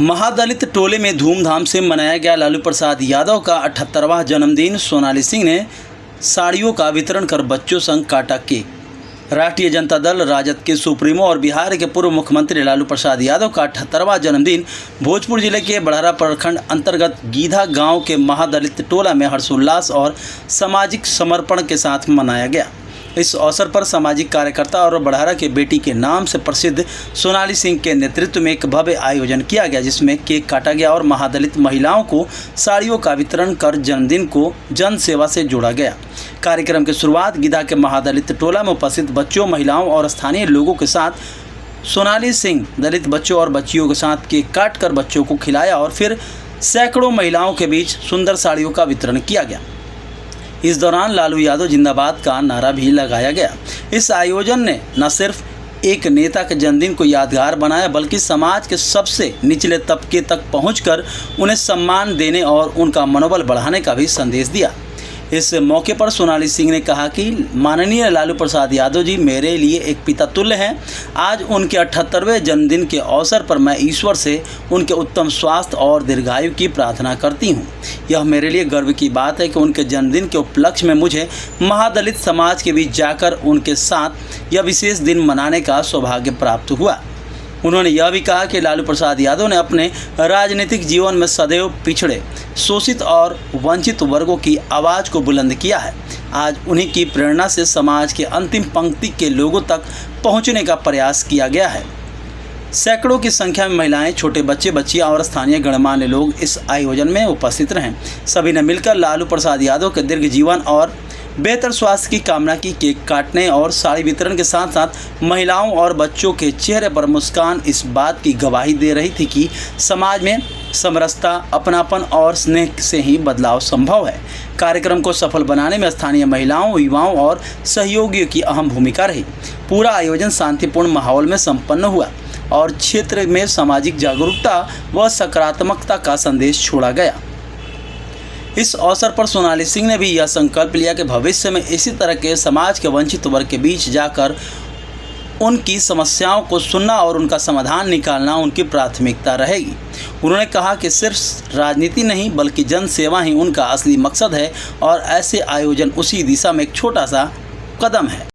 महादलित टोले में धूमधाम से मनाया गया लालू प्रसाद यादव का 78वां जन्मदिन। सोनाली सिंह ने साड़ियों का वितरण कर बच्चों संग काटा केक। राष्ट्रीय जनता दल राजद के सुप्रीमो और बिहार के पूर्व मुख्यमंत्री लालू प्रसाद यादव का 78वां जन्मदिन भोजपुर जिले के बड़हरा प्रखंड अंतर्गत गीधा गांव के महादलित टोला में हर्षोल्लास और सामाजिक समर्पण के साथ मनाया गया। इस अवसर पर सामाजिक कार्यकर्ता और बड़हरा के बेटी के नाम से प्रसिद्ध सोनाली सिंह के नेतृत्व में एक भव्य आयोजन किया गया, जिसमें केक काटा गया और महादलित महिलाओं को साड़ियों का वितरण कर जन्मदिन को जन सेवा से जोड़ा गया। कार्यक्रम की शुरुआत गीधा के महादलित टोला में उपस्थित बच्चों, महिलाओं और स्थानीय लोगों के साथ सोनाली सिंह दलित बच्चों और बच्चियों के साथ केक काटकर बच्चों को खिलाया और फिर सैकड़ों महिलाओं के बीच सुंदर साड़ियों का वितरण किया गया। इस दौरान लालू यादव जिंदाबाद का नारा भी लगाया गया। इस आयोजन ने न सिर्फ एक नेता के जन्मदिन को यादगार बनाया, बल्कि समाज के सबसे निचले तबके तक पहुंचकर उन्हें सम्मान देने और उनका मनोबल बढ़ाने का भी संदेश दिया। इस मौके पर सोनाली सिंह ने कहा कि माननीय लालू प्रसाद यादव जी मेरे लिए एक पिता तुल्य हैं। आज उनके 78वें जन्मदिन के अवसर पर मैं ईश्वर से उनके उत्तम स्वास्थ्य और दीर्घायु की प्रार्थना करती हूं। यह मेरे लिए गर्व की बात है कि उनके जन्मदिन के उपलक्ष्य में मुझे महादलित समाज के बीच जाकर उनके साथ यह विशेष दिन मनाने का सौभाग्य प्राप्त हुआ। उन्होंने यह भी कहा कि लालू प्रसाद यादव ने अपने राजनीतिक जीवन में सदैव पिछड़े, शोषित और वंचित वर्गों की आवाज़ को बुलंद किया है। आज उन्हीं की प्रेरणा से समाज के अंतिम पंक्ति के लोगों तक पहुंचने का प्रयास किया गया है। सैकड़ों की संख्या में महिलाएं, छोटे बच्चे, बच्चियां और स्थानीय गणमान्य लोग इस आयोजन में उपस्थित रहे। सभी ने मिलकर लालू प्रसाद यादव के दीर्घ जीवन और बेहतर स्वास्थ्य की कामना की। केक काटने और साड़ी वितरण के साथ साथ महिलाओं और बच्चों के चेहरे पर मुस्कान इस बात की गवाही दे रही थी कि समाज में समरसता, अपनापन और स्नेह से ही बदलाव संभव है। कार्यक्रम को सफल बनाने में स्थानीय महिलाओं, युवाओं और सहयोगियों की अहम भूमिका रही। पूरा आयोजन शांतिपूर्ण माहौल में संपन्न हुआ और क्षेत्र में सामाजिक जागरूकता व सकारात्मकता का संदेश छोड़ा गया। इस अवसर पर सोनाली सिंह ने भी यह संकल्प लिया कि भविष्य में इसी तरह के समाज के वंचित वर्ग के बीच जाकर उनकी समस्याओं को सुनना और उनका समाधान निकालना उनकी प्राथमिकता रहेगी। उन्होंने कहा कि सिर्फ राजनीति नहीं बल्कि जन सेवा ही उनका असली मकसद है और ऐसे आयोजन उसी दिशा में एक छोटा सा कदम है।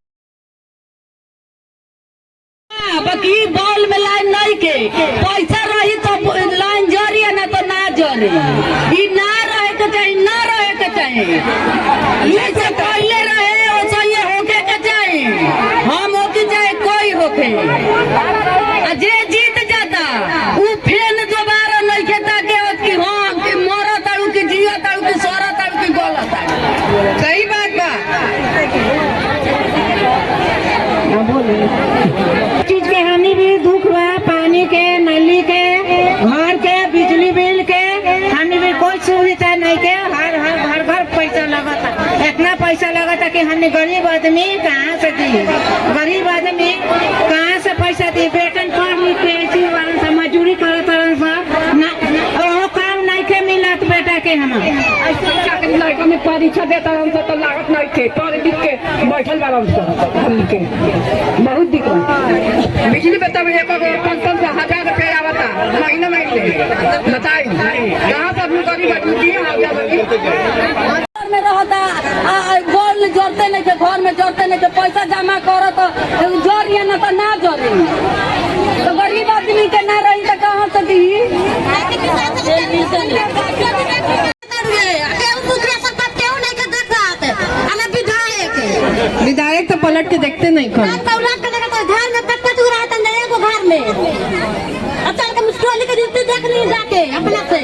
बाकी बॉल में लाइन नहीं के पैसा रही तो लाइन जरी है ना तो ना जरी, ई ना रहे के चाहिए, ना रहे के चाहिए। ये से पहले रहे और सही होके के चाहिए, हम होके चाहे कोई होके। जे जीत जाता वो फेन दोबारा नहीं खेता के कि हां कि मरा ताऊ कि जिया ताऊ कि सोरा ताऊ कि गोला ताऊ। सही बात बा। ना बोले चीज के हानि भी दुख बा, पानी के, नली के, घर के, बिजली बिल के हानि भी कोई सुविधा नहीं के। हर घर पैसा लगता, इतना पैसा लगता कि हमने गरीब आदमी कहाँ से दी, गरीब आदमी कहाँ से पैसा दी। वेतन पढ़ लिख के ऐसी वाला सा मजदूरी करत काम नहीं के मिलत बेटा के। हम लड़का में परीक्षा देता तो लागत नहीं थे, पढ़ लिख के बैठल बार के बहुत दिक्कत। बिजली बताओ 5,000 रुपया आवता महीना में, बताई कहाँ से अपनी गरीब आदमी में रहता। गोल जोड़ते नहीं के, घर में जोड़ते नहीं के, पैसा जमा करो तो जोड़िए ना तो ना जोड़ी। तो गरीब आदमी के ना रही तो कहाँ से दी। विधायक तो पलट के देखते नहीं घर में अच्छा के मुश्किल के रिश्ते देख नहीं जाके अपना से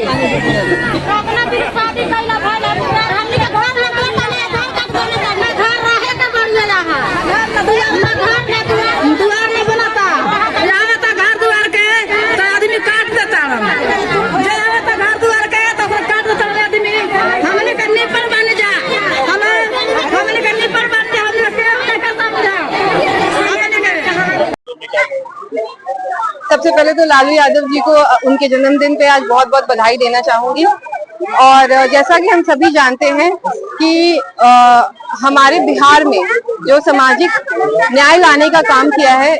अपना भी शादी कैला भाई हमनी के घर में कोई बने घर का बोले ना घर रहे का बन गया है दुआर नहीं बनाता। यहाँ तो घर दुआर के तो आदमी काट देता है, यहाँ तो घर दुआर के तो काट देता है आदमी। हमने करने पर बन जा, हमने करने पर बन जा, हमने सेव नहीं कर समझा। सबसे पहले तो लालू यादव जी को उनके जन्मदिन पे आज बहुत बहुत बधाई देना चाहूंगी। और जैसा कि हम सभी जानते हैं कि हमारे बिहार में जो सामाजिक न्याय लाने का काम किया है,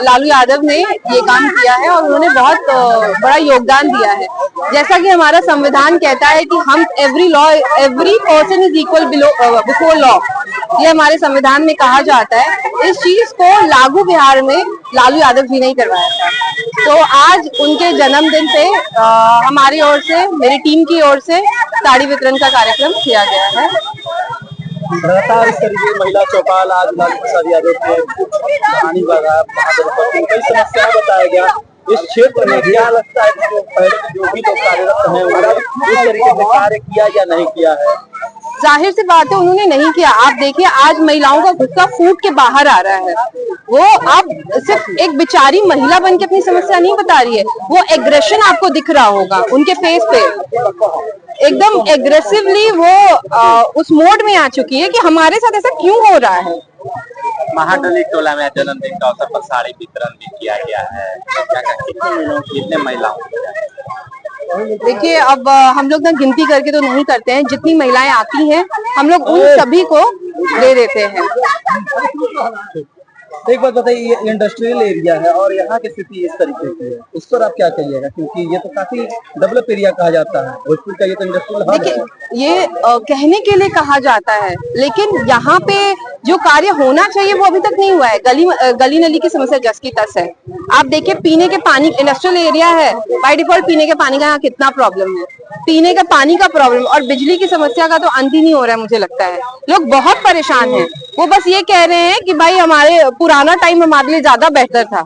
लालू यादव ने ये काम किया है और उन्होंने बहुत बड़ा योगदान दिया है। जैसा कि हमारा संविधान कहता है कि हम every person is equal before law, ये हमारे संविधान में कहा जाता है। इस चीज को लागू बिहार में लालू यादव जी ने ही करवाया था। तो आज उनके जन्मदिन पे हमारी ओर से, मेरी टीम की ओर से साड़ी वितरण का कार्यक्रम किया गया है। लगातार इस तरीके महिला चौपाल आज लालू प्रसाद यादव के कहानी कई समस्याएं बताया गया इस क्षेत्र में। क्या लगता है कि पहले जो भी लोग कार्यरत हैं उन्होंने इस तरीके से कार्य किया या नहीं किया है? जाहिर सी बात है उन्होंने नहीं किया। आप देखिए आज महिलाओं का गुस्सा फूट के बाहर आ रहा है। वो अब सिर्फ एक बेचारी महिला बन के अपनी समस्या नहीं बता रही है, वो एग्रेशन आपको दिख रहा होगा उनके फेस पे। एकदम एग्रेसिवली वो उस मोड में आ चुकी है कि हमारे साथ ऐसा क्यों हो रहा है। महाडली टोला में जन्मदिन का अवसर पर साड़ी वितरण भी किया गया है। कितने महिलाओं? देखिए अब हम लोग ना गिनती करके तो नहीं करते हैं, जितनी महिलाएं आती हैं हम लोग उन सभी को दे देते हैं। एक बात बताइए, ये इंडस्ट्रियल एरिया है और यहाँ की स्थिति इस तरीके की है, उस पर आप क्या कहिएगा? क्योंकि ये तो काफी डेवलप एरिया कहा जाता है, भोजपुर का ये तो इंडस्ट्रियल हब है। देखिए ये कहने के लिए कहा जाता है, लेकिन यहाँ पे जो कार्य होना चाहिए वो अभी तक नहीं हुआ है। गली नली की समस्या जस की तस है। आप देखिए पीने के पानी, इंडस्ट्रियल एरिया है, बाय डिफॉल्ट पीने के पानी का यहाँ कितना प्रॉब्लम है, पीने का पानी का प्रॉब्लम और बिजली की समस्या का तो अंत ही नहीं हो रहा है। मुझे लगता है लोग बहुत परेशान हैं। वो बस ये कह रहे हैं कि भाई हमारे पुराना टाइम हमारे लिए ज्यादा बेहतर था,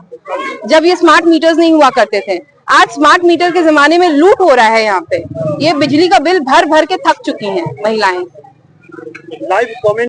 जब ये स्मार्ट मीटर्स नहीं हुआ करते थे। आज स्मार्ट मीटर के जमाने में लूट हो रहा है यहाँ पे। ये बिजली का बिल भर भर के थक चुकी हैं महिलाएं। Live comment